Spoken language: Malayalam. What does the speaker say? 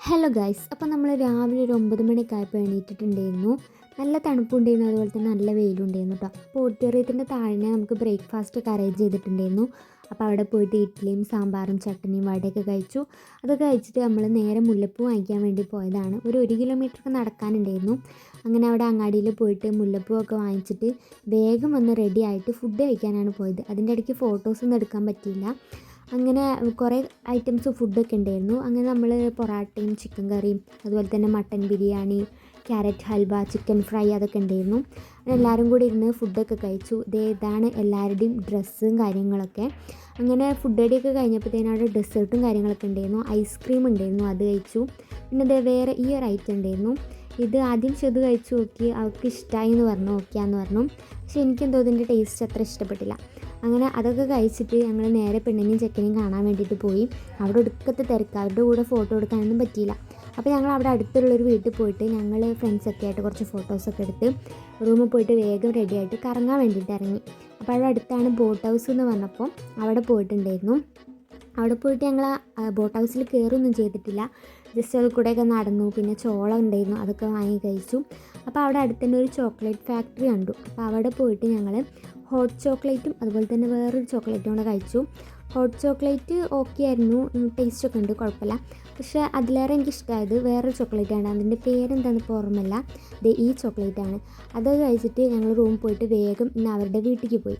ഹലോ ഗൈസ്, അപ്പോൾ നമ്മൾ രാവിലെ ഒരു 9 മണിയൊക്കെ ആയപ്പോൾ എണീറ്റിട്ടുണ്ടായിരുന്നു. നല്ല തണുപ്പുണ്ടായിരുന്നു, അതുപോലെ തന്നെ നല്ല വെയിലുണ്ടായിരുന്നു കേട്ടോ. അപ്പോൾ ഓഡിറ്റോറിയത്തിൻ്റെ താഴെ നമുക്ക് ബ്രേക്ക്ഫാസ്റ്റ് ഒക്കെ അറേഞ്ച് ചെയ്തിട്ടുണ്ടായിരുന്നു. അപ്പോൾ അവിടെ പോയിട്ട് ഇഡ്ഡലിയും സാമ്പാറും ചട്ടനിയും വടയൊക്കെ കഴിച്ചു. അതൊക്കെ കഴിച്ചിട്ട് നമ്മൾ നേരെ മുല്ലപ്പൂ വാങ്ങിക്കാൻ വേണ്ടി പോയതാണ്. ഒരു 1 കിലോമീറ്ററൊക്കെ നടക്കാനുണ്ടായിരുന്നു. അങ്ങനെ അവിടെ അങ്ങാടിയിൽ പോയിട്ട് മുല്ലപ്പൂ ഒക്കെ വാങ്ങിച്ചിട്ട് വേഗം വന്ന് റെഡി ആയിട്ട് ഫുഡ് കഴിക്കാനാണ് പോയത്. അതിൻ്റെ ഇടയ്ക്ക് ഫോട്ടോസൊന്നും എടുക്കാൻ പറ്റിയില്ല. അങ്ങനെ കുറേ ഐറ്റംസ് ഫുഡൊക്കെ ഉണ്ടായിരുന്നു. അങ്ങനെ നമ്മൾ പൊറാട്ടയും ചിക്കൻ കറിയും അതുപോലെ തന്നെ mutton biryani, carrot halwa, chicken fry അതൊക്കെ ഉണ്ടായിരുന്നു. എല്ലാവരും കൂടി ഇരുന്ന് ഫുഡൊക്കെ കഴിച്ചു. ഇതാണ് എല്ലാവരുടെയും ഡ്രസ്സും കാര്യങ്ങളൊക്കെ. അങ്ങനെ ഫുഡ് അടിയൊക്കെ കഴിഞ്ഞപ്പോഴത്തേനും അവിടെ ഡെസേർട്ടും കാര്യങ്ങളൊക്കെ ഉണ്ടായിരുന്നു. ഐസ്ക്രീം ഉണ്ടായിരുന്നു, അത് കഴിച്ചു. പിന്നെ വേറെ ഈ ഒരു ഐറ്റം ഉണ്ടായിരുന്നു. ഇത് ആദ്യം ചെത് കഴിച്ചു നോക്കി, അവൾക്ക് ഇഷ്ടമായി എന്ന് പറഞ്ഞു, ഓക്കെയാന്ന് പറഞ്ഞു. പക്ഷേ എനിക്കെന്തോ ഇതിൻ്റെ ടേസ്റ്റ് അത്ര ഇഷ്ടപ്പെട്ടില്ല. അങ്ങനെ അതൊക്കെ കഴിച്ചിട്ട് ഞങ്ങൾ നേരെ പെണ്ണിനെയും ചെക്കനെയും കാണാൻ വേണ്ടിയിട്ട് പോയി. അവിടെ ഒടുക്കത്തെ തിരക്ക്, അവരുടെ കൂടെ ഫോട്ടോ എടുക്കാനൊന്നും പറ്റിയില്ല. അപ്പോൾ ഞങ്ങൾ അവിടെ അടുത്തുള്ളൊരു വീട്ടിൽ പോയിട്ട് ഞങ്ങൾ ഫ്രണ്ട്സൊക്കെ ആയിട്ട് കുറച്ച് ഫോട്ടോസൊക്കെ എടുത്ത് റൂമിൽ പോയിട്ട് വേഗം റെഡിയായിട്ട് കറങ്ങാൻ വേണ്ടിയിട്ട് ഇറങ്ങി. അപ്പോൾ അവിടെ അടുത്താണ് ബോട്ട് ഹൗസ് എന്ന് പറഞ്ഞപ്പോൾ അവിടെ പോയിട്ടുണ്ടായിരുന്നു. അവിടെ പോയിട്ട് ഞങ്ങൾ ബോട്ട് ഹൗസിൽ കയറുകയൊന്നും ചെയ്തിട്ടില്ല. ജസ്റ്റ് അത് കൂടെയൊക്കെ നടന്നു. പിന്നെ ചോളം ഉണ്ടായിരുന്നു, അതൊക്കെ വാങ്ങി കഴിച്ചു. അപ്പോൾ അവിടെ അടുത്ത് തന്നെ ഒരു ചോക്ലേറ്റ് ഫാക്ടറി കണ്ടു. അപ്പോൾ അവിടെ പോയിട്ട് ഞങ്ങൾ ഹോട്ട് ചോക്ലേറ്റും അതുപോലെ തന്നെ വേറൊരു ചോക്ലേറ്റും കൂടെ കഴിച്ചു. ഹോട്ട് ചോക്ലേറ്റ് ഓക്കെ ആയിരുന്നു, ടേസ്റ്റൊക്കെ ഉണ്ട്, കുഴപ്പമില്ല. പക്ഷേ അതിലേറെ എനിക്കിഷ്ടമായത് വേറൊരു ചോക്ലേറ്റാണ്. അതിൻ്റെ പേരെന്താണെന്ന് ഇപ്പോൾ ഓർമ്മയില്ല. ഈ ചോക്ലേറ്റാണ്. അത് കഴിച്ചിട്ട് ഞങ്ങൾ റൂമിൽ പോയിട്ട് വേഗം ഇന്ന് അവരുടെ വീട്ടിലേക്ക് പോയി.